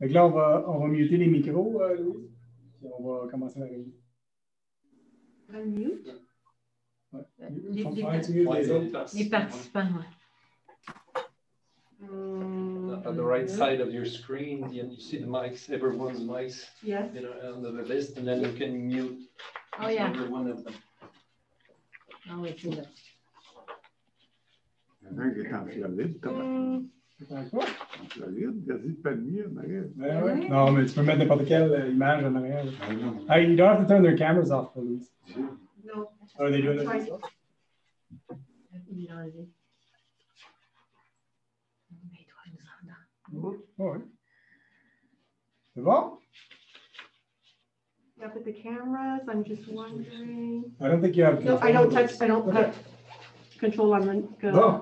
Donc là, on va muter les micros, Louise, puis on va commencer la réunion. Unmute? Ouais. Les participants, oui. On the right side of your screen, you see the mics, everyone's mics, yes. On the list, and then you can mute every one of them. Ah oui, c'est là. Il y en a un qui est en Floride, en Floride, quasi palmier en arrière. Ouais. Non, mais tu peux mettre n'importe quelle image en arrière. You don't have to turn their cameras off, please. No. Are they doing it? Oh, oui. C'est bon? Yeah, but the cameras, I'm just wondering. I don't think you have. No, I don't touch, I don't Okay. control on. Bon.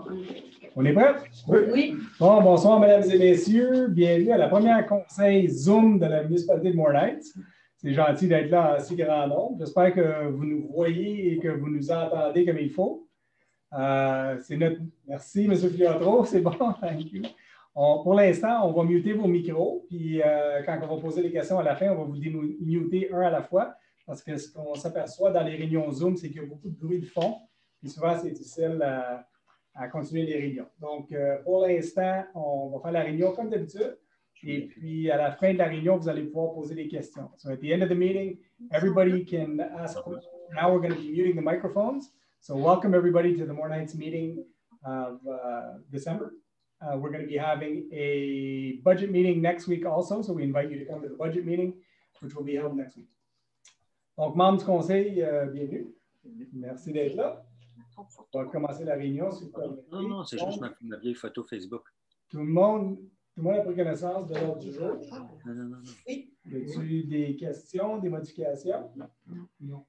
On est prêt? Oui. Bon, bonsoir, mesdames et messieurs. Bienvenue à la première conseil Zoom de la municipalité de Mornight. C'est gentil d'être là en si grand nombre. J'espère que vous nous voyez et que vous nous entendez comme il faut. Merci, M. Filiotro. C'est bon, thank you. Pour l'instant, on va muter vos micros. Puis quand on va poser les questions à la fin, on va vous muter un à la fois. Parce que ce qu'on s'aperçoit dans les réunions Zoom, c'est qu'il y a beaucoup de bruit de fond. Puis souvent, c'est difficile à continuer les réunions. Donc, pour l'instant, on va faire la réunion comme d'habitude. Et puis, à la fin de la réunion, vous allez pouvoir poser des questions. So, at the end of the meeting, everybody can ask questions. Now, we're going to be muting the microphones. So, welcome everybody to the Mornight's meeting of December. We're going to be having a budget meeting next week also. So, we invite you to come to the budget meeting, which will be held next week. Donc, membres du conseil, bienvenue. Merci d'être là. On va commencer la réunion. Si non, c'est juste ma vieille photo Facebook. Tout le monde a pris connaissance de l'ordre du jour. Non. Oui. Y a-t-il des questions, des modifications? Non.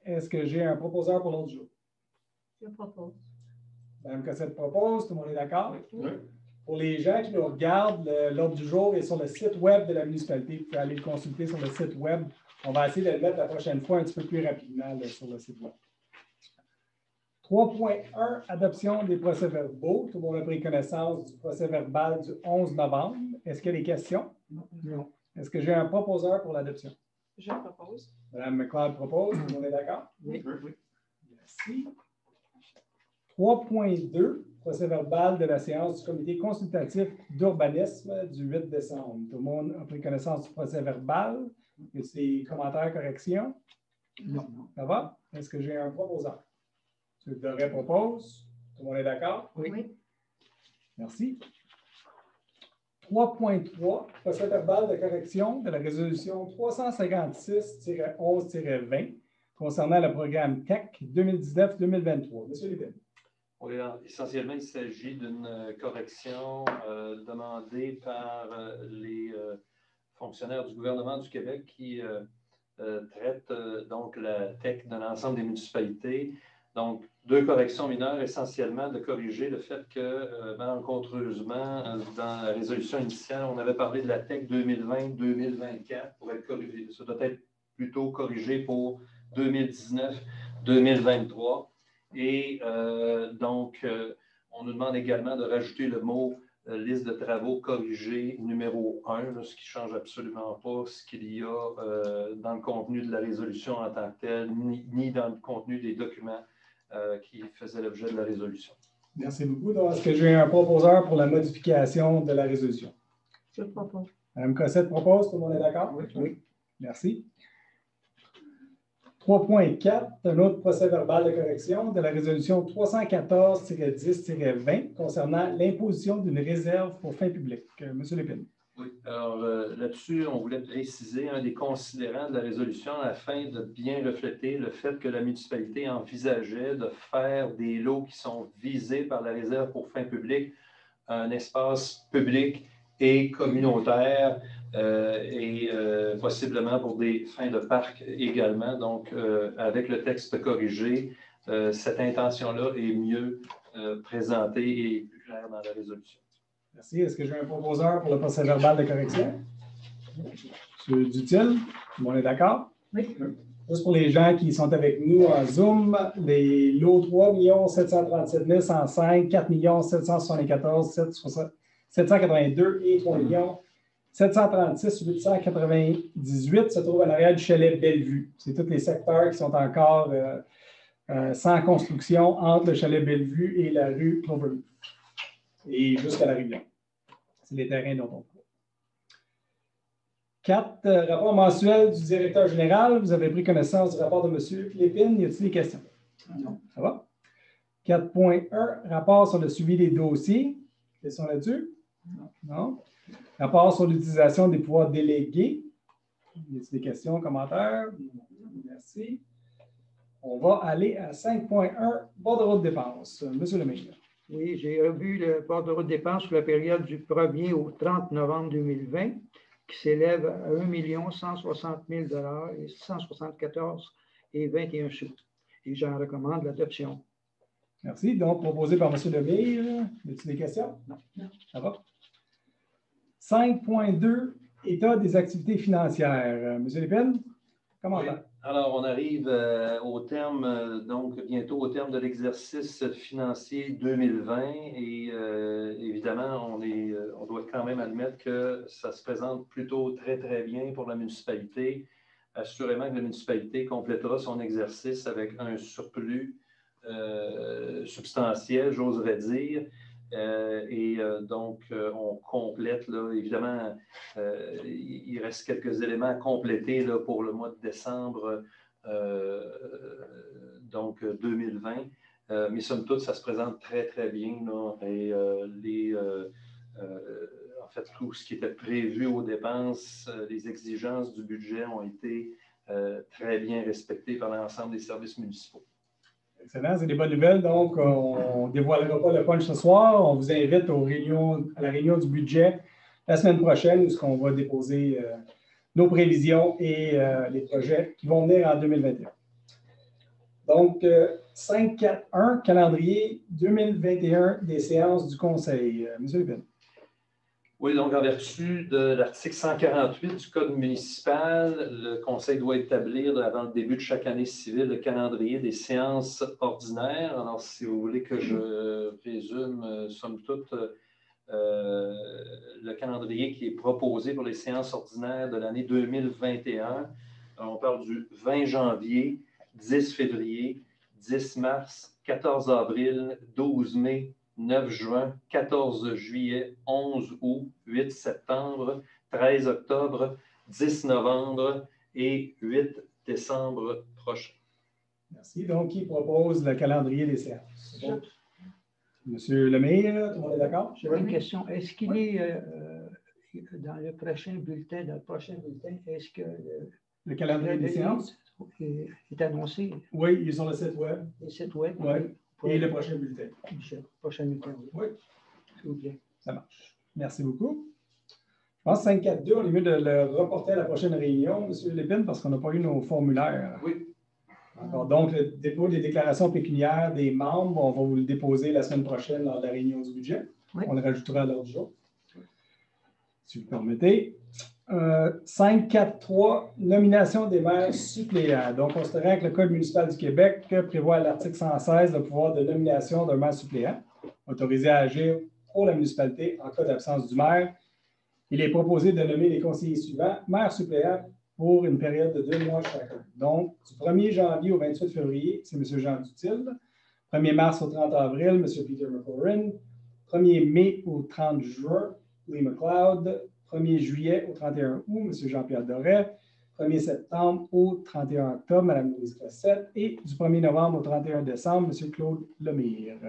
Est-ce que j'ai un proposeur pour l'ordre du jour? Je propose. Mme Cossette propose, tout le monde est d'accord? Oui. Pour les gens qui nous regardent, l'ordre du jour est sur le site web de la municipalité. Vous pouvez aller le consulter sur le site web. On va essayer de le mettre la prochaine fois un petit peu plus rapidement là, sur le site web. 3.1, adoption des procès-verbaux. Tout le monde a pris connaissance du procès-verbal du 11 novembre. Est-ce qu'il y a des questions? Non. Est-ce que j'ai un proposeur pour l'adoption? Je propose. Mme McLeod propose. Tout le monde est d'accord? Oui. Merci. 3.2, procès-verbal de la séance du comité consultatif d'urbanisme du 8 décembre. Tout le monde a pris connaissance du procès-verbal. Et ses commentaires, corrections? Non. Ça va? Est-ce que j'ai un proposeur? M. Doré propose. Tout le monde est d'accord? Oui. Merci. 3.3, procès-verbal de correction de la résolution 356-11-20 concernant le programme TEC 2019-2023. M. Lépine. Oui, essentiellement, il s'agit d'une correction demandée par les fonctionnaires du gouvernement du Québec qui traitent donc la TEC de l'ensemble des municipalités. Donc, deux corrections mineures, essentiellement de corriger le fait que, malencontreusement, dans la résolution initiale, on avait parlé de la TEC 2020-2024 pour être corrigé. Ça doit être plutôt corrigé pour 2019-2023. Et donc, on nous demande également de rajouter le mot liste de travaux corrigés numéro 1, là, ce qui ne change absolument pas ce qu'il y a dans le contenu de la résolution en tant que telle, ni dans le contenu des documents qui faisaient l'objet de la résolution. Merci beaucoup. Donc, est-ce que j'ai un proposeur pour la modification de la résolution? Je propose. Mme Cossette propose. Tout le monde est d'accord? Oui. Merci. 3.4, un autre procès-verbal de correction de la résolution 314-10-20 concernant l'imposition d'une réserve pour fin publique. M. Lépine. Oui, alors là-dessus, on voulait préciser un des considérants de la résolution afin de bien refléter le fait que la municipalité envisageait de faire des lots qui sont visés par la réserve pour fin publique un espace public et communautaire et possiblement pour des fins de parc également. Donc, avec le texte corrigé, cette intention-là est mieux présentée et plus claire dans la résolution. Merci. Est-ce que j'ai un proposeur pour le procès-verbal de correction? M. Dutil, tout le monde est d'accord? Oui. Juste pour les gens qui sont avec nous en Zoom, les lots 3 737 105, 4 774 782 et 3 736 898 se trouve à l'arrière du chalet Bellevue. C'est tous les secteurs qui sont encore sans construction entre le chalet Bellevue et la rue Cloverleaf. Et jusqu'à la rivière. C'est les terrains dont on parle. 4. Rapport mensuel du directeur général. Vous avez pris connaissance du rapport de M. Lépine. Y a-t-il des questions? Non. Ça va? 4.1. Rapport sur le suivi des dossiers. Questions là-dessus? Non. Rapport sur l'utilisation des pouvoirs délégués. Y a-t-il des questions, commentaires? Merci. On va aller à 5.1. Bordereau de dépenses. Monsieur Lemay. Oui, j'ai revu le bordereau de dépenses pour la période du 1er au 30 novembre 2020, qui s'élève à 1 160 000 et 174,21 sous. Et j'en recommande l'adoption. Merci. Donc, proposé par M. Lemire. Y a-t-il des questions? Non. Ça va. 5.2, état des activités financières. M. Lépine, commentaire. Oui. Alors, on arrive au terme, donc bientôt au terme de l'exercice financier 2020 et évidemment, on doit quand même admettre que ça se présente plutôt très, très bien pour la municipalité. Assurément que la municipalité complétera son exercice avec un surplus substantiel, j'oserais dire. Donc, on complète, là, évidemment, il reste quelques éléments à compléter là, pour le mois de décembre donc 2020. Mais somme toute, ça se présente très, très bien. Là, et en fait, tout ce qui était prévu aux dépenses, les exigences du budget ont été très bien respectées par l'ensemble des services municipaux. Excellent, c'est des bonnes nouvelles. Donc, on ne dévoilera pas le punch ce soir. On vous invite à la réunion du budget la semaine prochaine où on va déposer nos prévisions et les projets qui vont venir en 2021. Donc, 5.4.1, calendrier 2021 des séances du Conseil. Monsieur Lépine. Oui, donc en vertu de l'article 148 du Code municipal, le Conseil doit établir avant le début de chaque année civile le calendrier des séances ordinaires. Alors, si vous voulez que je résume, somme toute, le calendrier qui est proposé pour les séances ordinaires de l'année 2021, on parle du 20 janvier, 10 février, 10 mars, 14 avril, 12 mai, 9 juin, 14 juillet, 11 août, 8 septembre, 13 octobre, 10 novembre et 8 décembre prochain. Merci. Donc, qui propose le calendrier des séances? Monsieur Lemire, tout le monde est d'accord? J'ai une question. Est-ce qu'il est dans le prochain bulletin, est-ce que le calendrier des séances est annoncé? Oui, il est sur le site web. Le site web? Oui. Et le prochain bulletin. Le prochain bulletin, oui. S'il vous plaît. Ça marche. Merci beaucoup. Je pense que 5.4.2, on est mieux de le reporter à la prochaine réunion, M. Lépine, parce qu'on n'a pas eu nos formulaires. Oui. Alors, donc, le dépôt des déclarations pécuniaires des membres, on va vous le déposer la semaine prochaine lors de la réunion du budget. Oui. On le rajoutera à l'ordre du jour. Si vous le permettez. 5.4.3, nomination des maires suppléants. Donc, on considérant que le Code municipal du Québec prévoit à l'article 116 le pouvoir de nomination d'un maire suppléant, autorisé à agir pour la municipalité en cas d'absence du maire. Il est proposé de nommer les conseillers suivants, maires suppléants, pour une période de 2 mois chacun. Donc, du 1er janvier au 28 février, c'est M. Jean Dutil. 1er mars au 30 avril, M. Peter McLaurin. 1er mai au 30 juin, Lee McLeod. 1er juillet au 31 août, M. Jean-Pierre Doré. 1er septembre au 31 octobre, Mme Louise Cossette. Et du 1er novembre au 31 décembre, M. Claude Lemire.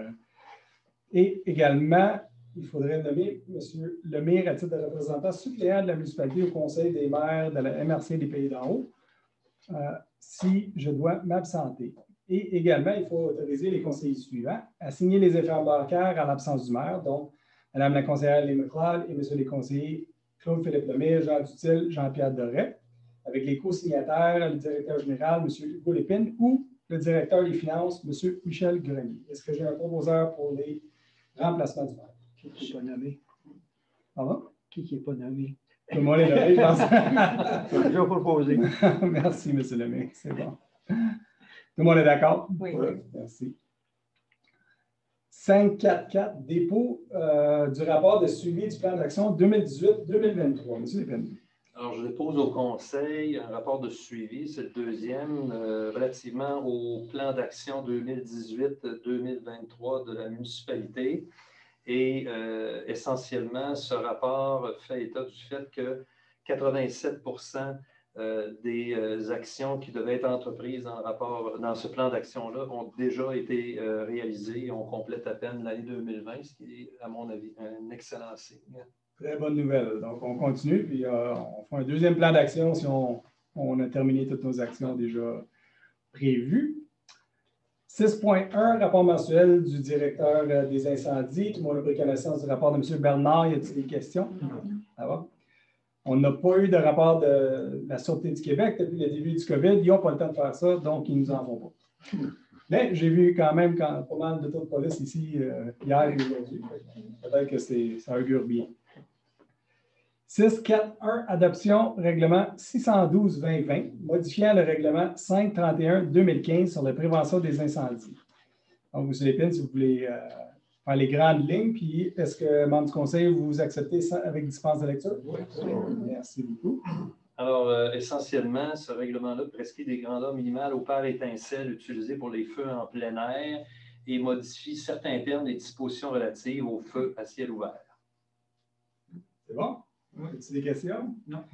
Et également, il faudrait nommer M. Lemire à titre de représentant suppléant de la municipalité au Conseil des maires de la MRC des Pays d'en haut, si je dois m'absenter. Et également, il faut autoriser les conseillers suivants à signer les effets bancaires en l'absence du maire, donc Mme la conseillère Lee McLeod et M. les conseillers Claude-Philippe Lemire, Jean Dutil, Jean-Pierre Doré, avec les co-signataires, le directeur général, M. Hugo Lépine, ou le directeur des finances, M. Michel Grenier. Est-ce que j'ai un proposeur pour les remplacements du maire? Qui n'est pas nommé? Pardon? Qui n'est pas nommé? Tout le monde est nommé, je pense. Je vais proposer. Merci, M. Lemire. C'est bon. Tout le monde est d'accord? Oui. Merci. 544, dépôt du rapport de suivi du plan d'action 2018-2023. Monsieur Lépine. Alors, je dépose au Conseil un rapport de suivi, c'est le deuxième, relativement au plan d'action 2018-2023 de la municipalité. Et essentiellement, ce rapport fait état du fait que 87% des actions qui devaient être entreprises dans ce plan d'action-là ont déjà été réalisées et on complète à peine l'année 2020, ce qui est, à mon avis, un excellent signe. Très bonne nouvelle. Donc, on continue, puis on fait un deuxième plan d'action si on a terminé toutes nos actions déjà prévues. 6.1, rapport mensuel du directeur des incendies. Tout le monde a pris connaissance du rapport de M. Bernard. Y a-t-il des questions? Non. Ça va? On n'a pas eu de rapport de la Sûreté du Québec depuis le début du COVID. Ils n'ont pas le temps de faire ça, donc ils ne nous en font pas. Mais j'ai vu quand même pas mal de taux de police ici hier et aujourd'hui. Peut-être que ça augure bien. 6.4.1, adoption règlement 612-2020, modifiant le règlement 531-2015 sur la prévention des incendies. Donc, M. Lépine, si vous voulez faire les grandes lignes, puis est-ce que, membre du Conseil, vous acceptez ça avec dispense de lecture? Oui. Merci beaucoup. Alors, essentiellement, ce règlement-là prescrit des grandeurs minimales au pare étincelles utilisées pour les feux en plein air et modifie certains termes des dispositions relatives aux feux à ciel ouvert. C'est bon? As-tu des questions? Non.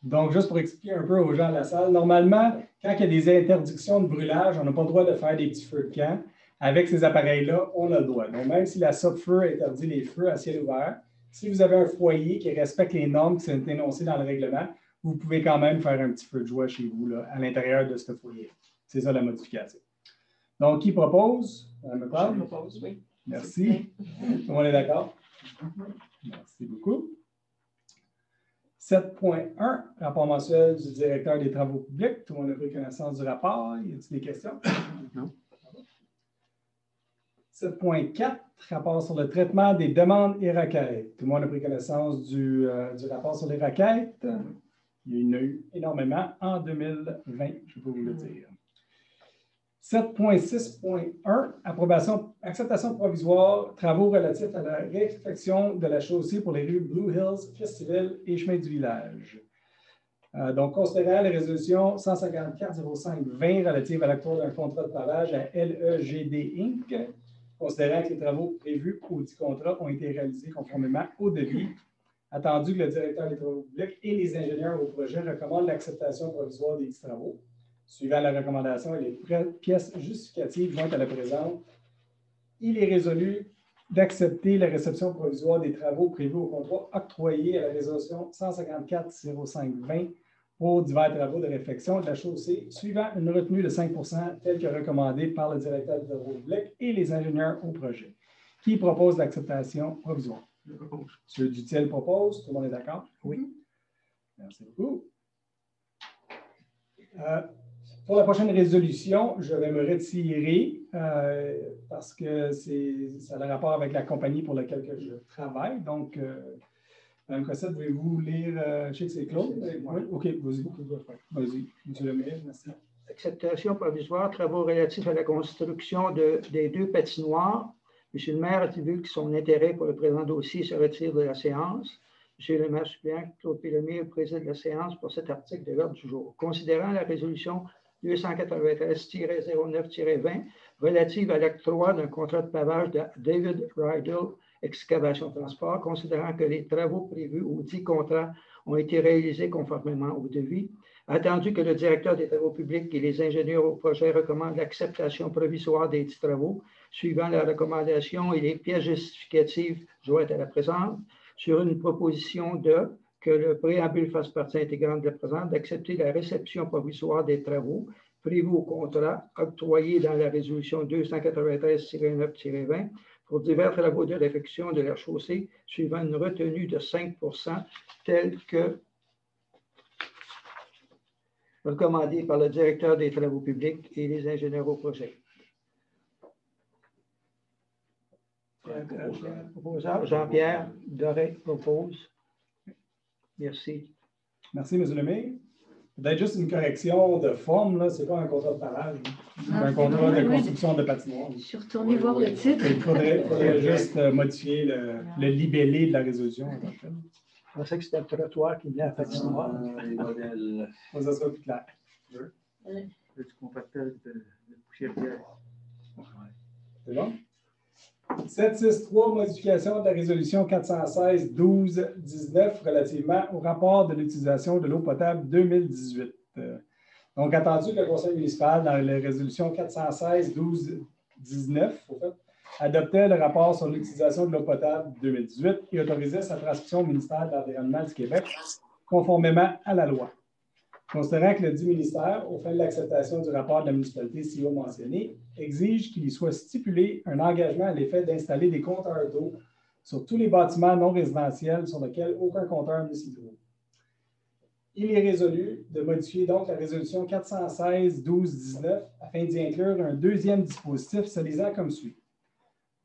Donc, juste pour expliquer un peu aux gens de la salle, normalement, quand il y a des interdictions de brûlage, on n'a pas le droit de faire des petits feux de camp. Avec ces appareils-là, on a le droit. Donc, même si la SOPFEU interdit les feux à ciel ouvert, si vous avez un foyer qui respecte les normes qui sont énoncées dans le règlement, vous pouvez quand même faire un petit feu de joie chez vous, là, à l'intérieur de ce foyer. C'est ça la modification. Donc, qui propose? Mme Leclerc? Je propose, oui. Merci. Tout le monde est d'accord? Merci beaucoup. 7.1, rapport mensuel du directeur des travaux publics. Tout le monde a pris connaissance du rapport. Y a-t-il des questions? Non. 7.4, rapport sur le traitement des demandes et requêtes. Tout le monde a pris connaissance du rapport sur les requêtes. Il y en a eu énormément en 2020, je peux vous le dire. 7.6.1, acceptation provisoire, travaux relatifs à la réfection de la chaussée pour les rues Blue Hills, Festival et Chemin du Village. Donc, considérant les résolutions 154-05-20 relatives à l'octroi d'un contrat de pavage à LEGD Inc., considérant que les travaux prévus au dit contrat ont été réalisés conformément au devis, attendu que le directeur des travaux publics et les ingénieurs au projet recommandent l'acceptation provisoire des travaux. Suivant la recommandation et les pièces justificatives jointes à la présente, il est résolu d'accepter la réception provisoire des travaux prévus au contrat octroyé à la résolution 154-05-20 pour divers travaux de réfection de la chaussée, suivant une retenue de 5 % telle que recommandée par le directeur des travaux publics et les ingénieurs au projet. Qui propose l'acceptation provisoire? M. Dutil propose. Tout le monde est d'accord? Oui. Merci beaucoup. Pour la prochaine résolution, je vais me retirer parce que ça a le rapport avec la compagnie pour laquelle je travaille. Donc, Mme Cossette, voulez-vous lire? Je sais que c'est Claude. Oui. OK, vas-y. Vas-y, M. le maire, merci. Acceptation provisoire, travaux relatifs à la construction des 2 patinoires. M. le maire a-t-il vu que son intérêt pour le présent dossier se retire de la séance? M. le maire suppléant Claude Pélomier préside la séance pour cet article de l'ordre du jour. Considérant la résolution 293-09-20 relative à l'octroi d'un contrat de pavage de David Rydell Excavation Transport, considérant que les travaux prévus au dit contrat ont été réalisés conformément au devis, attendu que le directeur des travaux publics et les ingénieurs au projet recommandent l'acceptation provisoire des dits travaux, suivant la recommandation et les pièces justificatives jointes à la présente, sur une proposition de que le préambule fasse partie intégrante de la présente, d'accepter la réception provisoire des travaux prévus au contrat octroyé dans la résolution 293-9-20 pour divers travaux de réfection de la chaussée, suivant une retenue de 5 % telle que recommandée par le directeur des travaux publics et les ingénieurs au projet. Jean-Pierre Doré propose. Merci. Merci, M. le maire. Peut-être juste une correction de forme, ce n'est pas un contrat de pavage. C'est un contrat de construction de patinoire. Je suis retournée voir le titre. Il faudrait juste modifier le libellé de la résolution. Je pensais que c'était un trottoir qui venait à patinoire. Les modèles. Pour que ça soit plus clair. Du compactage de poussière bière. C'est bon? 763, modification de la résolution 416-12-19 relativement au rapport de l'utilisation de l'eau potable 2018. Donc, attendu que le Conseil municipal, dans la résolution 416-12-19, adoptait le rapport sur l'utilisation de l'eau potable 2018 et autorisait sa transmission au ministère de l'Environnement du Québec conformément à la loi. Considérant que le dit ministère, au fin de l'acceptation du rapport de la municipalité si haut mentionné, exige qu'il y soit stipulé un engagement à l'effet d'installer des compteurs d'eau sur tous les bâtiments non résidentiels sur lesquels aucun compteur ne s'y trouve. Il est résolu de modifier donc la résolution 416-12-19 afin d'y inclure un deuxième dispositif se lisant comme suit.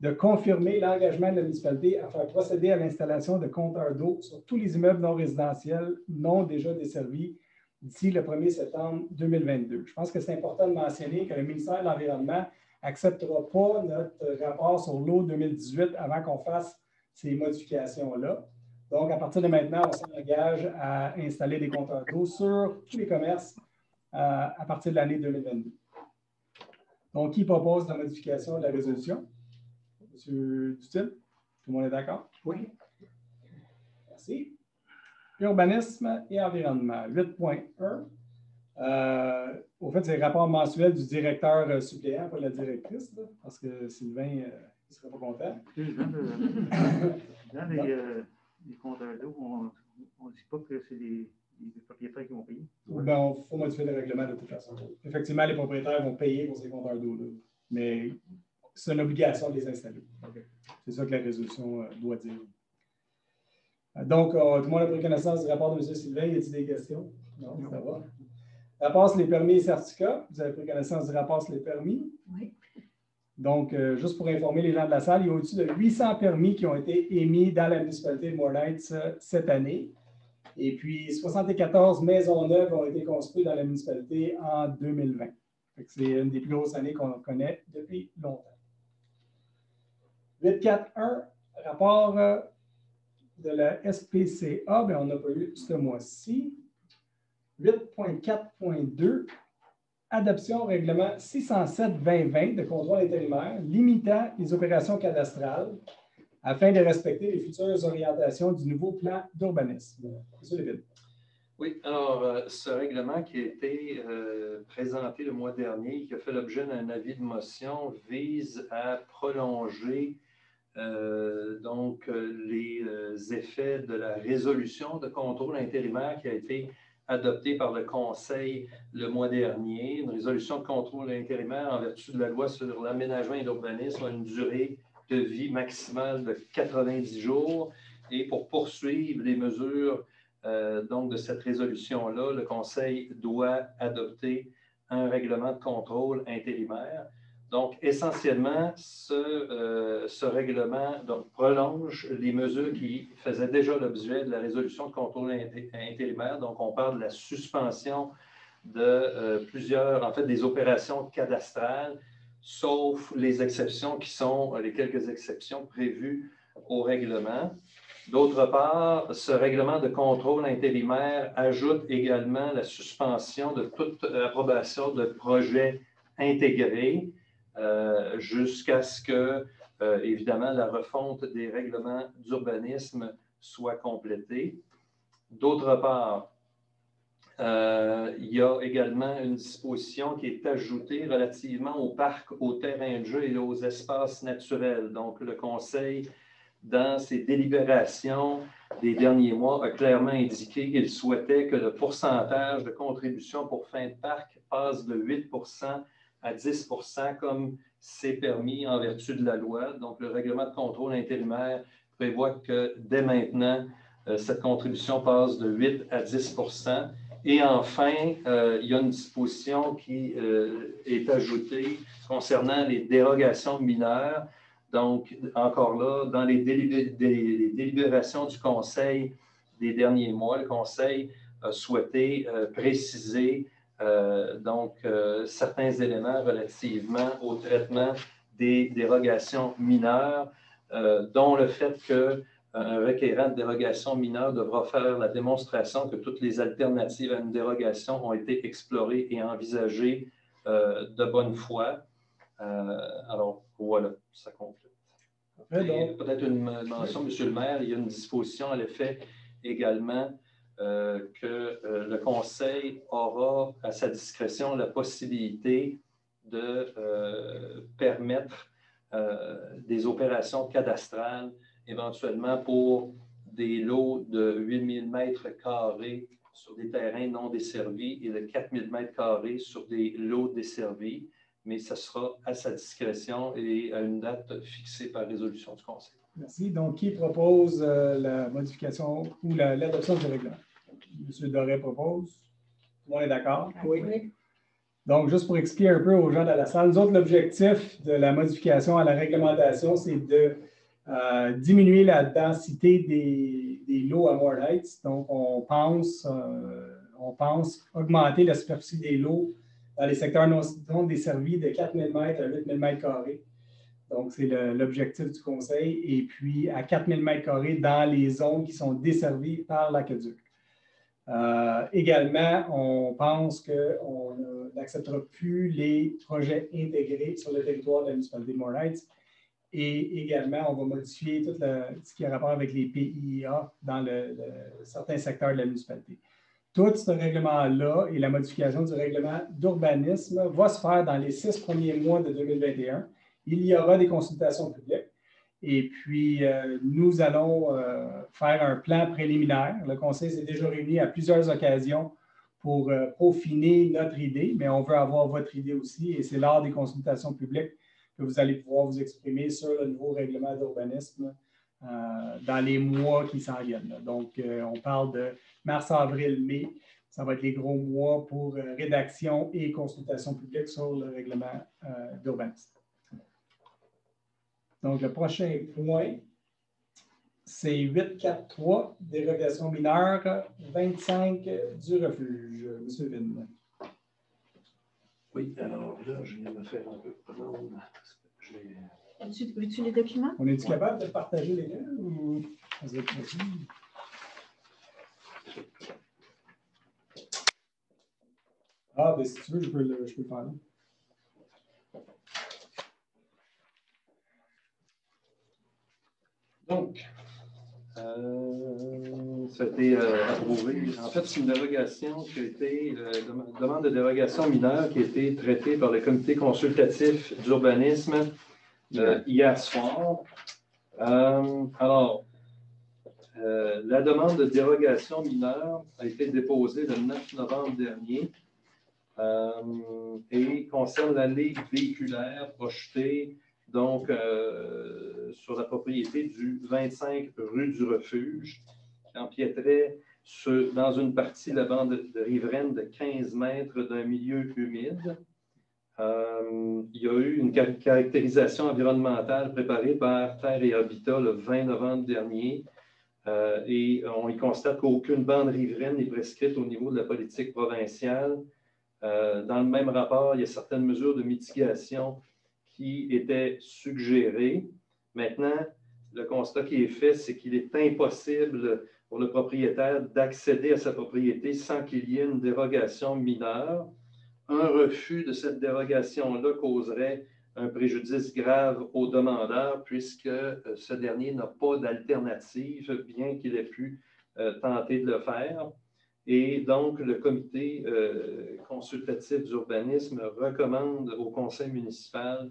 De confirmer l'engagement de la municipalité à faire procéder à l'installation de compteurs d'eau sur tous les immeubles non résidentiels non déjà desservis d'ici le 1er septembre 2022. Je pense que c'est important de mentionner que le ministère de l'Environnement n'acceptera pas notre rapport sur l'eau 2018 avant qu'on fasse ces modifications-là. Donc, à partir de maintenant, on s'engage à installer des compteurs d'eau sur tous les commerces à partir de l'année 2022. Donc, qui propose la modification de la résolution? M. Dutil? Tout le monde est d'accord? Oui. Merci. Urbanisme et environnement, 8.1. Au fait, c'est le rapport mensuel du directeur suppléant, pas de la directrice, là, parce que Sylvain ne serait pas content. Dans les compteurs d'eau, on ne dit pas que c'est les propriétaires qui vont payer. Ben, il faut modifier le règlement de toute façon. Effectivement, les propriétaires vont payer pour ces compteurs d'eau, mais c'est une obligation de les installer. Okay. C'est ça que la résolution doit dire. Donc, tout le monde a pris connaissance du rapport de M. Sylvain. Y a-t-il des questions? Non, ça va. Rapport sur les permis et certificats. Vous avez pris connaissance du rapport sur les permis? Oui. Donc, juste pour informer les gens de la salle, il y a au-dessus de 800 permis qui ont été émis dans la municipalité de Moornights cette année. Et puis, 74 maisons neuves ont été construites dans la municipalité en 2020. C'est une des plus grosses années qu'on connaît depuis longtemps. 8.4.1, rapport de la SPCA, bien, on n'a pas eu ce mois-ci. 8.4.2, adoption règlement 607-2020 de contrôle intérimaire limitant les opérations cadastrales afin de respecter les futures orientations du nouveau plan d'urbanisme. M. Lévin. Oui, alors, ce règlement qui a été présenté le mois dernier, qui a fait l'objet d'un avis de motion, vise à prolonger les effets de la résolution de contrôle intérimaire qui a été adoptée par le Conseil le mois dernier. Une résolution de contrôle intérimaire en vertu de la loi sur l'aménagement et l'urbanisme a une durée de vie maximale de 90 jours. Et pour poursuivre les mesures de cette résolution-là, le Conseil doit adopter un règlement de contrôle intérimaire. Donc, essentiellement, ce règlement prolonge les mesures qui faisaient déjà l'objet de la résolution de contrôle intérimaire. Donc, on parle de la suspension de des opérations cadastrales, sauf les exceptions qui sont les quelques exceptions prévues au règlement. D'autre part, ce règlement de contrôle intérimaire ajoute également la suspension de toute approbation de projets intégrés jusqu'à ce que, évidemment, la refonte des règlements d'urbanisme soit complétée. D'autre part, il y a également une disposition qui est ajoutée relativement aux parcs, aux terrains de jeu et aux espaces naturels. Donc, le Conseil, dans ses délibérations des derniers mois, a clairement indiqué qu'il souhaitait que le pourcentage de contribution pour fin de parc passe de 8 à 10 comme c'est permis en vertu de la loi. Donc, le règlement de contrôle intérimaire prévoit que dès maintenant, cette contribution passe de 8 à 10 Et enfin, il y a une disposition qui est ajoutée concernant les dérogations mineures. Donc, encore là, dans les délibérations du Conseil des derniers mois, le Conseil a souhaité préciser certains éléments relativement au traitement des dérogations mineures, dont le fait qu'un requérant de dérogation mineure devra faire la démonstration que toutes les alternatives à une dérogation ont été explorées et envisagées de bonne foi. Alors, voilà, ça complète. Peut-être une mention, M. le maire, il y a une disposition à l'effet également que le Conseil aura à sa discrétion la possibilité de permettre des opérations cadastrales éventuellement pour des lots de 8000 mètres carrés sur des terrains non desservis et de 4000 mètres carrés sur des lots desservis, mais ce sera à sa discrétion et à une date fixée par résolution du Conseil. Merci. Donc, qui propose la modification ou l'adoption du règlement? M. Doré propose. Tout le monde est d'accord? Oui. Donc, juste pour expliquer un peu aux gens dans la salle, nous autres, l'objectif de la modification à la réglementation, c'est de diminuer la densité des lots à Moore Heights. Donc, on pense augmenter la superficie des lots dans les secteurs non desservis de 4000 mètres à 8000 mètres carrés. Donc, c'est l'objectif du Conseil. Et puis, à 4000 mètres carrés dans les zones qui sont desservies par l'aqueduc. Également, on pense qu'on n'acceptera plus les projets intégrés sur le territoire de la municipalité de Moore Heights. Et également, on va modifier tout ce qui a rapport avec les PIA dans certains secteurs de la municipalité. Tout ce règlement-là et la modification du règlement d'urbanisme va se faire dans les 6 premiers mois de 2021. Il y aura des consultations publiques. Et puis, nous allons faire un plan préliminaire. Le Conseil s'est déjà réuni à plusieurs occasions pour peaufiner notre idée, mais on veut avoir votre idée aussi. Et c'est lors des consultations publiques que vous allez pouvoir vous exprimer sur le nouveau règlement d'urbanisme dans les mois qui s'en viennent. Donc, on parle de mars, avril, mai. Ça va être les gros mois pour rédaction et consultation publique sur le règlement d'urbanisme. Donc, le prochain point, c'est 8.4.3, dérogation mineure, 25 du refuge. M. Vin. Oui, alors là, je viens de me faire un peu prendre. Veux-tu les documents? On est-tu capable de partager les deux ou ça va être possible? Ah, bien, si tu veux, je peux le faire. Donc, ça a été approuvé. En fait, c'est une dérogation qui a été, demande de dérogation mineure qui a été traitée par le comité consultatif d'urbanisme hier soir. Alors, la demande de dérogation mineure a été déposée le 9 novembre dernier et concerne la ligne véhiculaire projetée donc sur la propriété du 25 rue du Refuge, qui empiéterait dans une partie de la bande de riveraine de 15 mètres d'un milieu humide. Il y a eu une caractérisation environnementale préparée par Terre et Habitat le 20 novembre dernier et on y constate qu'aucune bande riveraine n'est prescrite au niveau de la politique provinciale. Dans le même rapport, il y a certaines mesures de mitigation qui étaient suggérées. Maintenant, le constat qui est fait, c'est qu'il est impossible pour le propriétaire d'accéder à sa propriété sans qu'il y ait une dérogation mineure. Un refus de cette dérogation-là causerait un préjudice grave au demandeur puisque ce dernier n'a pas d'alternative, bien qu'il ait pu tenter de le faire. Et donc, le comité consultatif d'urbanisme recommande au conseil municipal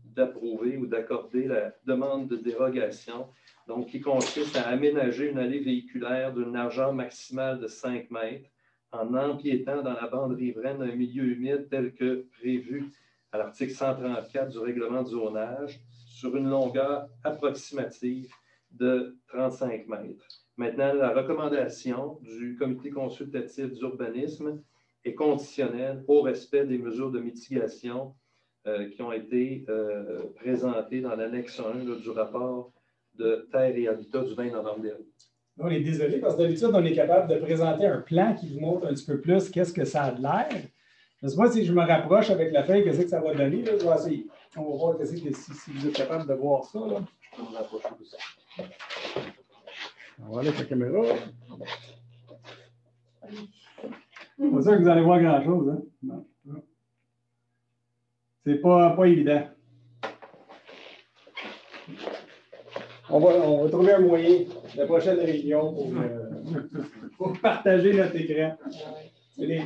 d'approuver ou d'accorder la demande de dérogation, donc qui consiste à aménager une allée véhiculaire d'une largeur maximale de 5 mètres en empiétant dans la bande riveraine un milieu humide tel que prévu à l'article 134 du règlement de zonage sur une longueur approximative de 35 mètres. Maintenant, la recommandation du comité consultatif d'urbanisme est conditionnelle au respect des mesures de mitigation qui ont été présentées dans l'annexe 1 du rapport de Terre et Habitat du 20 novembre dernier. On est désolé parce que d'habitude, on est capable de présenter un plan qui vous montre un petit peu plus qu'est-ce que ça a de l'air. Je ne sais pas si je me rapproche avec la feuille, qu'est-ce que ça va donner. Là. Je vais essayer. On va voir si vous êtes capable de voir ça. Là. Je peux me rapprocher aussi. On va aller avec la caméra. Pas sûr que vous allez voir grand-chose. Hein? Non. C'est pas évident. On va trouver un moyen de la prochaine réunion pour partager notre écran. C'est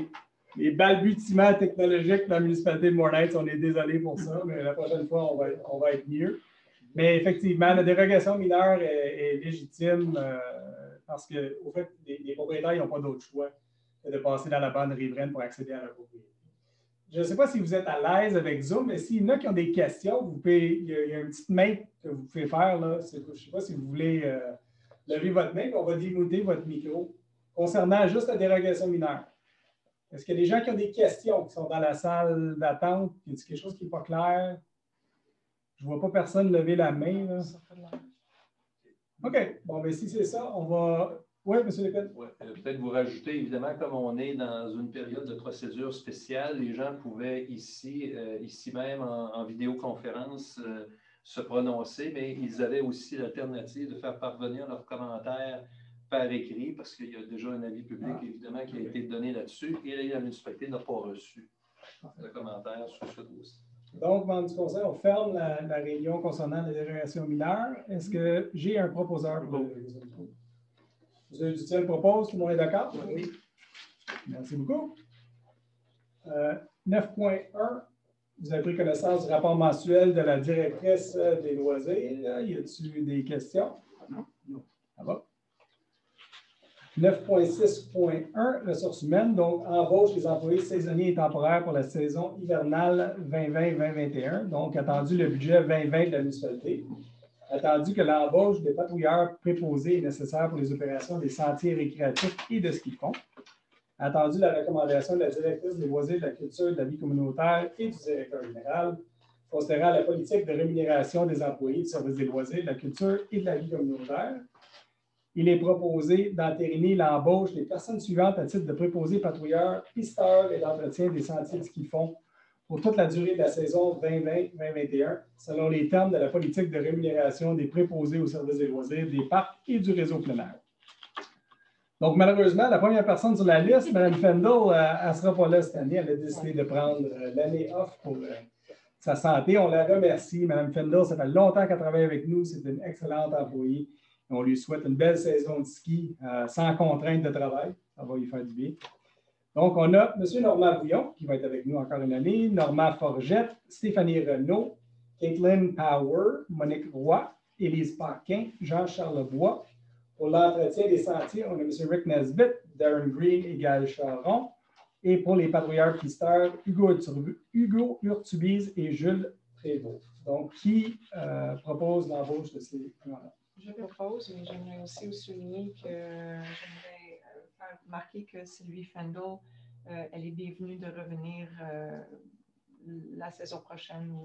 les balbutiements technologiques de la municipalité de Mornay, on est désolé pour ça, mais la prochaine fois, on va être mieux. Mais effectivement, la dérogation mineure est légitime parce que, au fait, les propriétaires n'ont pas d'autre choix que de passer dans la bande riveraine pour accéder à la propriété. Je ne sais pas si vous êtes à l'aise avec Zoom, mais s'il y en a qui ont des questions, il y a une petite main que vous pouvez faire. Là. Je ne sais pas si vous voulez lever votre main, on va démouter votre micro concernant juste la dérogation mineure. Est-ce qu'il y a des gens qui ont des questions qui sont dans la salle d'attente? Y a-t-il quelque chose qui n'est pas clair? Je ne vois pas personne lever la main. Là. OK. Bon, mais si c'est ça, on va... Oui, M. Lépine. Ouais, peut-être vous rajouter, évidemment, comme on est dans une période de procédure spéciale, les gens pouvaient ici même en vidéoconférence, se prononcer, mais ils avaient aussi l'alternative de faire parvenir leurs commentaires par écrit, parce qu'il y a déjà un avis public, évidemment, qui a été donné là-dessus, et la municipalité n'a pas reçu de commentaires sur ce dossier. Donc, membre du conseil, on ferme la réunion concernant la dérogation mineure. Est-ce que j'ai un proposeur pour la dérogation mineure? M. Dutil propose, tout le monde est d'accord? Oui. Merci beaucoup. 9.1, vous avez pris connaissance du rapport mensuel de la directrice des loisirs. Y a-t-il des questions? Non. Ça va. 9.6.1, ressources humaines, donc embauche des employés saisonniers et temporaires pour la saison hivernale 2020-2021, donc attendu le budget 2020 de la municipalité. Attendu que l'embauche des patrouilleurs préposés est nécessaire pour les opérations des sentiers récréatifs et de ski de fond. Attendu la recommandation de la directrice des loisirs, de la culture, de la vie communautaire et du directeur général, considérant la politique de rémunération des employés du service des loisirs, de la culture et de la vie communautaire. Il est proposé d'entériner l'embauche des personnes suivantes à titre de préposés, patrouilleurs, pisteurs et d'entretien des sentiers de ski de fond pour toute la durée de la saison 2020-2021, selon les termes de la politique de rémunération des préposés au service des loisirs, des parcs et du réseau plein air. Donc, malheureusement, la première personne sur la liste, Mme Fendel, elle ne sera pas là cette année. Elle a décidé de prendre l'année off pour sa santé. On la remercie. Mme Fendel, ça fait longtemps qu'elle travaille avec nous. C'est une excellente employée. On lui souhaite une belle saison de ski sans contrainte de travail. Ça va lui faire du bien. Donc, on a M. Normand Bouillon, qui va être avec nous encore une année, Normand Forgette, Stéphanie Renaud, Caitlin Power, Monique Roy, Élise Paquin, Jean-Charles Lebois. Pour l'entretien des sentiers, on a M. Rick Nesbitt, Darren Green et Gaël Charon. Et pour les patrouilleurs pisteurs, Hugo Urtubise et Jules Prévost. Donc, qui propose l'embauche de ces gens-là? Je propose, mais j'aimerais aussi souligner que j'aimerais faire remarquer que Sylvie Fendel, elle est bienvenue de revenir la saison prochaine.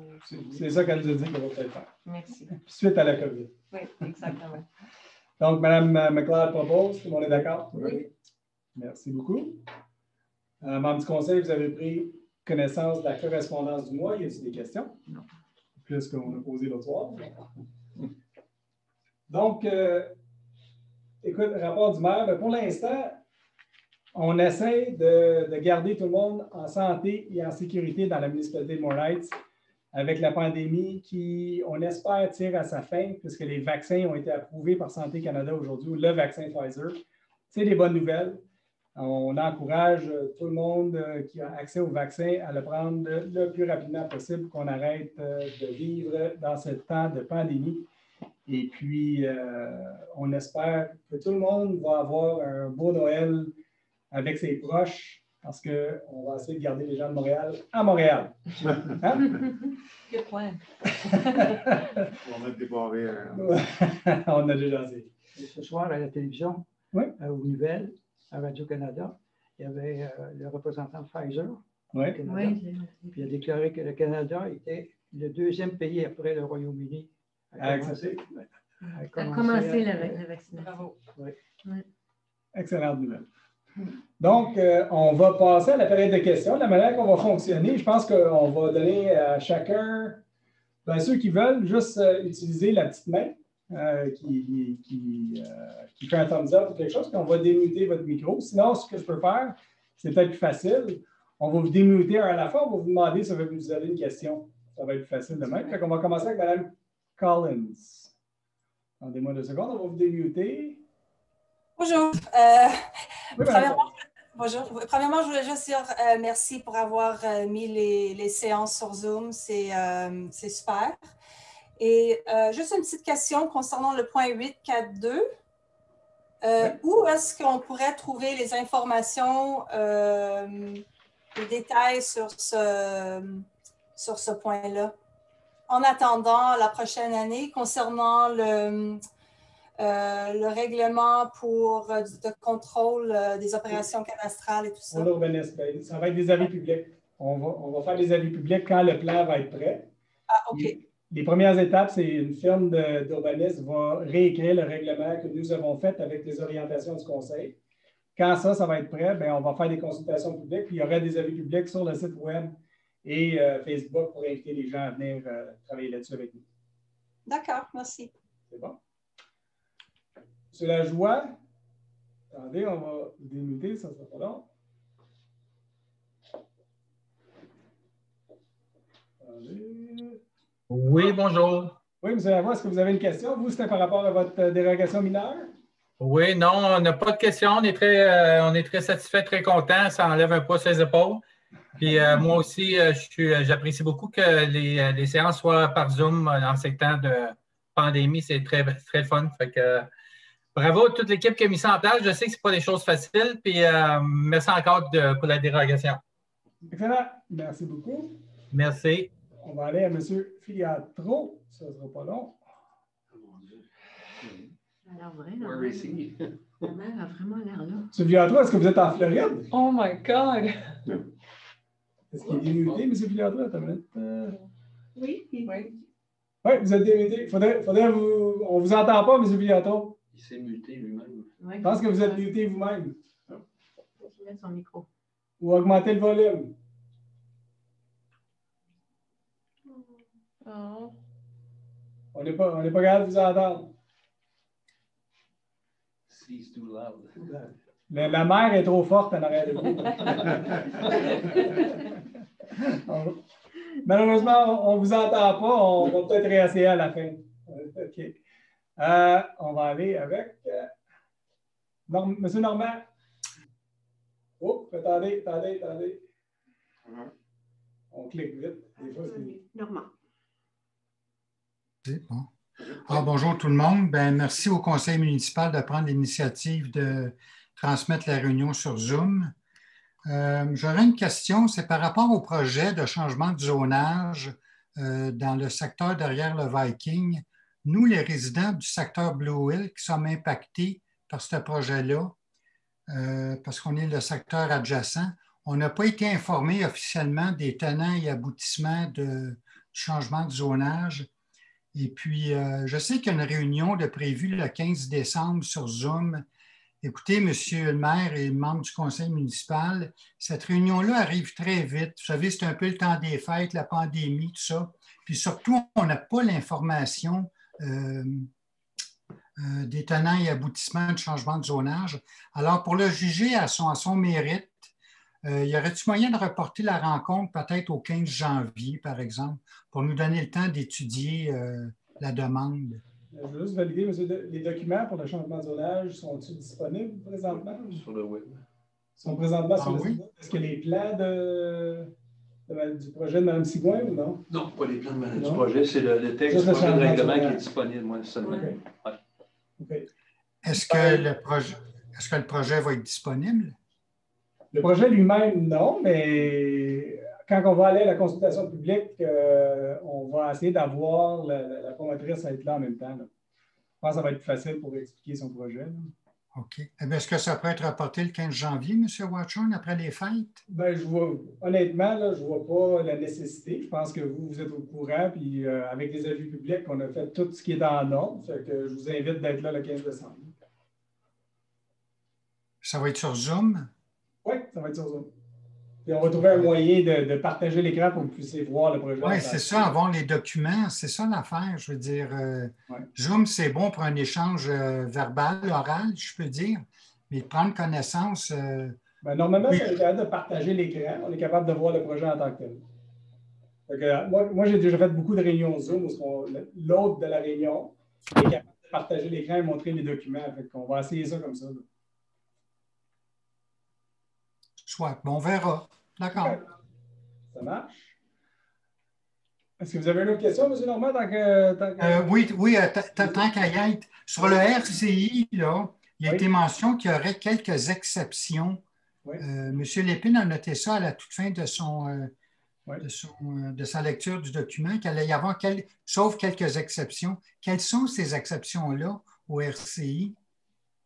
C'est ça qu'elle nous a dit qu'elle va peut-être faire. Merci. Suite à la COVID. Oui, exactement. Donc, Mme McLeod propose, tout le monde est d'accord? Oui. Merci beaucoup. Membre du conseil, vous avez pris connaissance de la correspondance du mois. Y a-t-il des questions? Non. Plus qu'on a posé l'autre soir. Donc, écoute, rapport du maire, pour l'instant, on essaie de garder tout le monde en santé et en sécurité dans la municipalité de Mornay avec la pandémie qui, on espère, tire à sa fin puisque les vaccins ont été approuvés par Santé Canada aujourd'hui, ou le vaccin Pfizer. C'est des bonnes nouvelles. On encourage tout le monde qui a accès au vaccin à le prendre le plus rapidement possible pour qu'on arrête de vivre dans ce temps de pandémie. Et puis, on espère que tout le monde va avoir un beau Noël avec ses proches parce qu'on va essayer de garder les gens de Montréal à Montréal. Hein? Good plan. On a débarré. On a déjà dit. Ce soir, à la télévision, oui. Aux nouvelles, à Radio-Canada, il y avait le représentant de Pfizer oui. au Canada. Oui, Puis il a déclaré que le Canada était le deuxième pays après le Royaume-Uni à commencer la vaccination. Bravo. Oui. Excellente nouvelle. Donc, on va passer à la période de questions. La manière qu'on va fonctionner, je pense qu'on va donner à chacun, bien, ceux qui veulent, juste utiliser la petite main qui fait un thumbs up ou quelque chose, puis on va démuter votre micro. Sinon, ce que je peux faire, c'est peut-être plus facile. On va vous démuter un à la fois, on va vous demander si vous avez une question. Ça va être plus facile de même. Fait qu'on va commencer avec Mme Collins. Attendez-moi 2 secondes, on va vous démuter. Bonjour. Oui, bonjour. Premièrement, je voulais juste dire merci pour avoir mis les séances sur Zoom. C'est super. Et juste une petite question concernant le point 8.4.2. Où est-ce qu'on pourrait trouver les informations, les détails sur ce point-là? En attendant la prochaine année, concernant le règlement pour de contrôle des opérations cadastrales et tout ça. Ça va être des avis publics. On va faire des avis publics quand le plan va être prêt. Ah, OK. Les premières étapes, c'est une firme d'urbanistes va réécrire le règlement que nous avons fait avec les orientations du Conseil. Quand ça va être prêt, bien, on va faire des consultations publiques, puis il y aura des avis publics sur le site web et Facebook pour inviter les gens à venir travailler là-dessus avec nous. D'accord, merci. C'est bon. Monsieur Lajoie, attendez, on va démuter, ça ne sera pas long. Attendez. Oui, bonjour. Oui, M. Lavoie, est-ce que vous avez une question? Vous, c'était par rapport à votre dérogation mineure? Oui, non, on n'a pas de question. On est très satisfait, très content. Ça enlève un poids sur les épaules. Puis moi aussi, j'apprécie beaucoup que les séances soient par Zoom en ces temps de pandémie. C'est très, très fun. Fait que, bravo à toute l'équipe qui a mis ça en place. Je sais que ce n'est pas des choses faciles. Puis merci encore pour la dérogation. Excellent. Merci beaucoup. Merci. On va aller à M. Filiatro. Ça ne sera pas long. Alors, vraiment. La mère a vraiment l'air là. M. Filiatro, est-ce que vous êtes en Floride? Oh my God! Est-ce qu'il est démuté, M. Filiatro? Oui. Oui, vous êtes démuté. Faudrait vous... On ne vous entend pas, M. Filiatro. Il s'est muté lui-même. Je pense que vous êtes muté vous-même. Il met son micro. Ou augmenter le volume. Oh. On n'est pas capable de vous entendre. He's too loud. La mer est trop forte en arrière de vous. Malheureusement, on ne vous entend pas. On va peut-être réessayer à la fin. OK. On va aller avec M. Normand. Oh, attendez. On clique vite. Des fois, Normand. Bon. Bonjour tout le monde. Merci au conseil municipal de prendre l'initiative de transmettre la réunion sur Zoom. J'aurais une question, c'est par rapport au projet de changement de zonage dans le secteur derrière le Viking. Nous, les résidents du secteur Blue Hill, qui sommes impactés par ce projet-là, parce qu'on est le secteur adjacent, on n'a pas été informés officiellement des tenants et aboutissements du changement de zonage. Et puis, je sais qu'il y a une réunion de prévue le 15 décembre sur Zoom. Écoutez, Monsieur le maire et membres du conseil municipal, cette réunion-là arrive très vite. Vous savez, c'est un peu le temps des fêtes, la pandémie, tout ça. Puis surtout, on n'a pas l'information des tenants et aboutissements de changement de zonage. Alors, pour le juger à son mérite, y aurait-il moyen de reporter la rencontre peut-être au 15 janvier, par exemple, pour nous donner le temps d'étudier la demande? Je veux juste valider, monsieur, les documents pour le changement de zonage sont-ils disponibles présentement? Sur le web. Ils sont présentement sur le oui? site. Est-ce que les plans du projet de Mme Sigouin ou non? Non, pas les plans du projet, c'est le texte du projet de règlement qui est disponible, moi, seulement. Okay. Ouais. Okay. Est-ce que le projet va être disponible? Le projet lui-même, non, mais quand on va aller à la consultation publique, on va essayer d'avoir la promotrice à être là en même temps. Là. Je pense que ça va être plus facile pour expliquer son projet. Là. OK. Est-ce que ça peut être reporté le 15 janvier, M. Watchorn, après les fêtes? Bien, honnêtement, là, je ne vois pas la nécessité. Je pense que vous êtes au courant, puis avec les avis publics, on a fait tout ce qui est en ordre. Fait que je vous invite d'être là le 15 décembre. Ça va être sur Zoom? ça va être sur Zoom. Puis on va trouver un moyen de partager l'écran pour que vous puissiez voir le projet. Oui, c'est ça, avoir les documents, c'est ça l'affaire. Je veux dire, Zoom, c'est bon pour un échange verbal, oral, je peux dire, mais prendre connaissance. Normalement, si on est capable de partager l'écran, on est capable de voir le projet en tant que tel. Moi j'ai déjà fait beaucoup de réunions Zoom où l'hôte de la réunion est capable de partager l'écran et montrer les documents. On va essayer ça comme ça. Là. Soit, bon, on verra. D'accord. Okay. Ça marche. Est-ce que vous avez une autre question, M. Normand? Oui, tant qu'à y être. Sur le RCI, là, il a été mention qu'il y aurait quelques exceptions. M. Lépine a noté ça à la toute fin de sa lecture du document, qu'il allait y avoir sauf quelques exceptions. Quelles sont ces exceptions-là au RCI,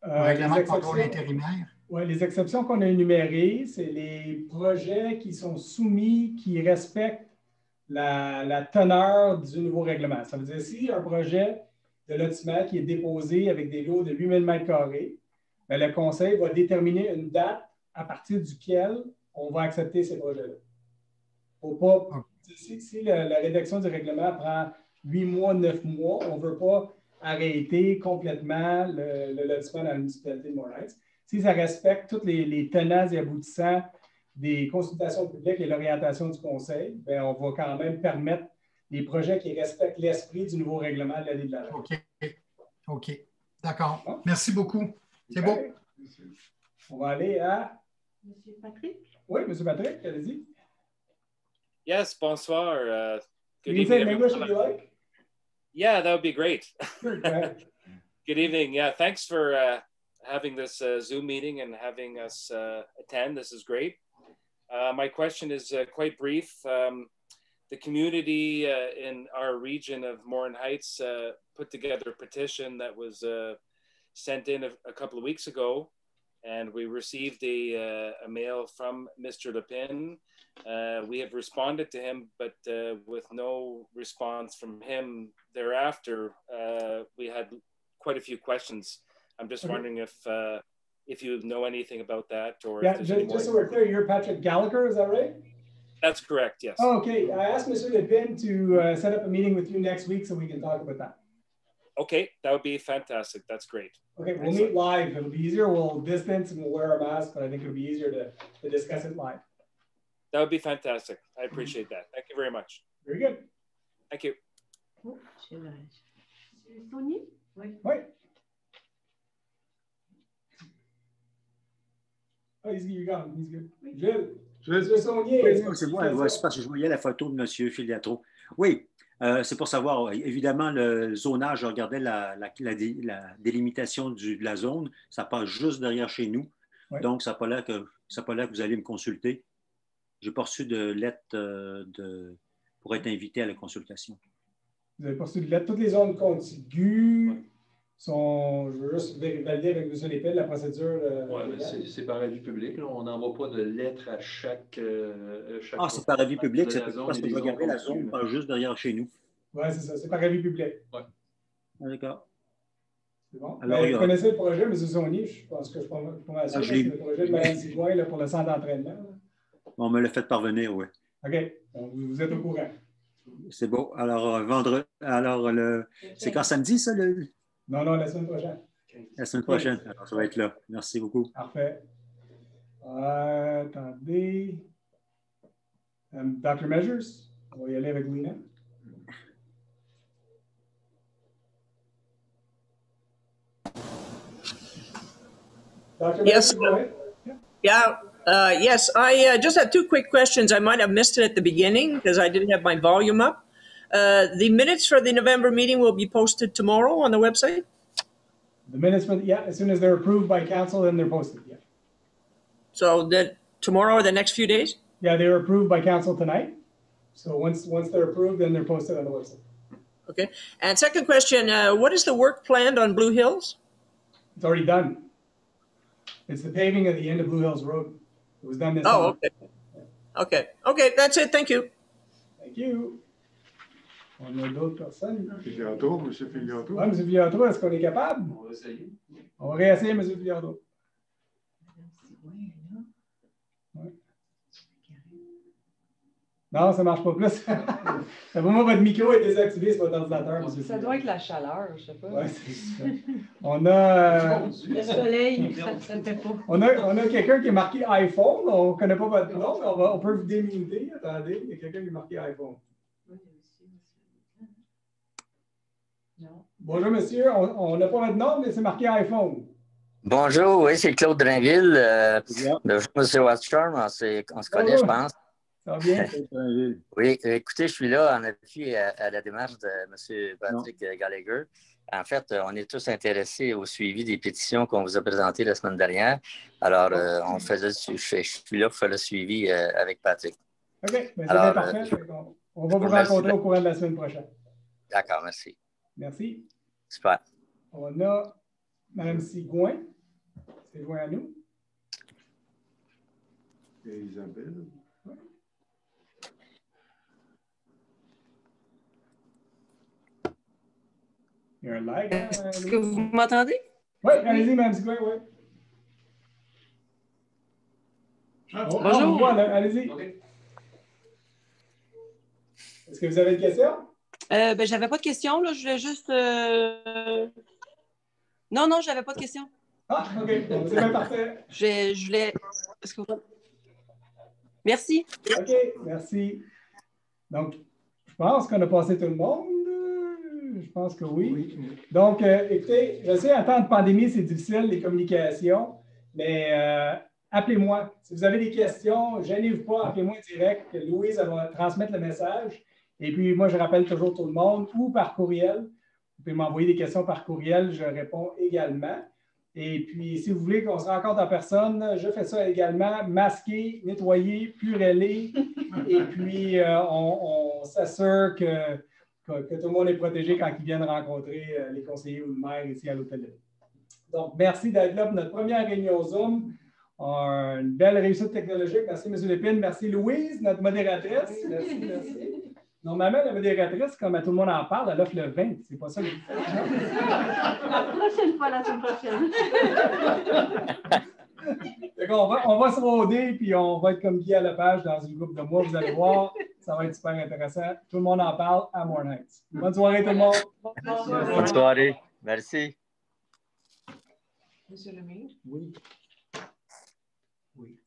au règlement de contrôle intérimaire? Oui, les exceptions qu'on a énumérées, c'est les projets qui sont soumis, qui respectent la teneur du nouveau règlement. Ça veut dire si un projet de lotissement qui est déposé avec des lots de 8000 m², le Conseil va déterminer une date à partir duquel on va accepter ces projets-là. Si la rédaction du règlement prend 8 mois, 9 mois, on ne veut pas arrêter complètement le lotissement dans la municipalité de Montréal. Si ça respecte tous les tenants et aboutissants des consultations publiques et l'orientation du Conseil, bien, on va quand même permettre les projets qui respectent l'esprit du nouveau règlement de l'année de l'avant. OK. D'accord. Bon. Merci beaucoup. C'est beau. On va aller à... M. Patrick? Oui, M. Patrick, allez-y. Yes, bonsoir. Good evening. Can you say English if you like? Yeah, that would be great. Sure, go ahead. Good evening. Yeah, thanks for having this Zoom meeting and having us attend. This is great. My question is quite brief. The community in our region of Morin Heights put together a petition that was sent in a couple of weeks ago, and we received a mail from Mr. Lepin. We have responded to him, but with no response from him thereafter, we had quite a few questions. I'm just wondering if you know anything about that, or just so we're clear, you're Patrick Gallagher, is that right? That's correct, yes. Oh, okay. I asked Mr. Lepin to set up a meeting with you next week so we can talk about that. Okay, that would be fantastic. That's great. Okay, we'll meet live. It'll be easier. We'll distance and we'll wear a mask, but I think it'll be easier to discuss it live. That would be fantastic. I appreciate that. Thank you very much. Very good. Thank you. Tony? Oui. Oh, you're gone. He's good. Gilles. C'est moi, c'est parce que je voyais la photo de M. Filiatro. Oui, c'est pour savoir, évidemment, le zonage, je regardais la délimitation de la zone, ça passe juste derrière chez nous. Oui. Donc, ça n'a pas l'air que vous allez me consulter. Je n'ai pas reçu de lettre pour être invité à la consultation. Vous n'avez pas reçu de lettre. Toutes les zones contiguës sont. Je veux juste valider avec M. Lépine la procédure. Oui, c'est par avis public. Là. On n'envoie pas de lettre à chaque. C'est par avis public, c'est parce que je regardais la zone pas juste derrière chez nous. Oui, c'est ça, c'est par avis public. Oui. D'accord. C'est bon. Alors, vous connaissez le projet, M. Sony, je pense que je peux m'assurer. C'est le projet de Mme Sigouin pour le centre d'entraînement. On me l'a fait parvenir, oui. OK. Donc, vous êtes au courant. C'est beau. Alors, c'est quand samedi, ça? Non, la semaine prochaine. La semaine prochaine. Alors, ça va être là. Merci beaucoup. Parfait. Attendez. Dr. Measures, on va y aller avec Lina. Dr. Yes. Measures, go ahead. Yeah. Yes, I just have two quick questions. I might have missed it at the beginning because I didn't have my volume up. The minutes for the November meeting will be posted tomorrow on the website? The minutes, as soon as they're approved by council, then they're posted, yeah. So tomorrow or the next few days? Yeah, they were approved by council tonight. So once they're approved, then they're posted on the website. Okay. And second question, what is the work planned on Blue Hills? It's already done. It's the paving at the end of Blue Hills Road. It was done this summer. Okay. Okay. Okay, that's it. Thank you. Thank you. On a d'autres personnes. Filiatro, M. Filiatro. Oui, M. Filiatro, est-ce qu'on est capable? On va essayer. On va réessayer, M. Filiatro. Non, ça ne marche pas plus. Pour moi, votre micro est désactivé sur votre ordinateur. Ça doit être la chaleur, je ne sais pas. Oui, c'est ça. On a... Le soleil, ça ne fait pas. On a quelqu'un qui est marqué iPhone. On ne connaît pas votre nom, mais on peut vous démuter. Attendez, il y a quelqu'un qui est marqué iPhone. Non. Bonjour, monsieur. On n'a pas votre nom, mais c'est marqué iPhone. Bonjour, oui, c'est Claude Drainville. Monsieur Watchorn, on se connaît, je pense. Ça va bien? Oui, écoutez, je suis là en appui à la démarche de M. Patrick Gallagher. En fait, on est tous intéressés au suivi des pétitions qu'on vous a présentées la semaine dernière. Alors, je suis là pour faire le suivi avec Patrick. OK, c'est bien parfait. On va vous rencontrer au courant de la semaine prochaine. D'accord, merci. Merci. Super. On a Mme Sigouin. C'est joint à nous. Et Isabelle. Oui. Il y a un like. Est-ce que vous m'entendez? Oui, allez-y, Mme Sigouin, oui. Bonjour. Allez-y. Okay. Est-ce que vous avez une question? Ben, j'avais pas de question, là. Je voulais juste... Non, j'avais pas de question. Ah, OK. Bon, c'est bien parfait. Je voulais... Est-ce que vous... Merci. OK, merci. Donc, je pense qu'on a passé tout le monde. Je pense que oui. Donc, écoutez, je sais, en temps de pandémie, c'est difficile, les communications, mais appelez-moi. Si vous avez des questions, gênez-vous pas, appelez-moi direct. Louise, elle va transmettre le message. Et puis, moi, je rappelle toujours tout le monde ou par courriel. Vous pouvez m'envoyer des questions par courriel, je réponds également. Et puis, si vous voulez qu'on se rencontre en personne, je fais ça également, masqué, nettoyé, purellé. Et puis, on s'assure que tout le monde est protégé quand ils viennent rencontrer les conseillers ou le maire ici à l'Hôtel de Ville. Donc, merci d'être là pour notre première réunion Zoom. Une belle réussite technologique. Merci, M. Lépine. Merci, Louise, notre modératrice. Merci. Normalement, la modératrice, comme tout le monde en parle, elle offre le 20. C'est pas ça que je fais. La prochaine fois, la semaine prochaine. On va se rôder, puis on va être comme Guy à Lepage dans une groupe de mois. Vous allez voir, ça va être super intéressant. Tout le monde en parle à Moore Heights. Bonne soirée, tout le monde. Bonne soirée. Merci. Monsieur Lemire? Oui. Oui.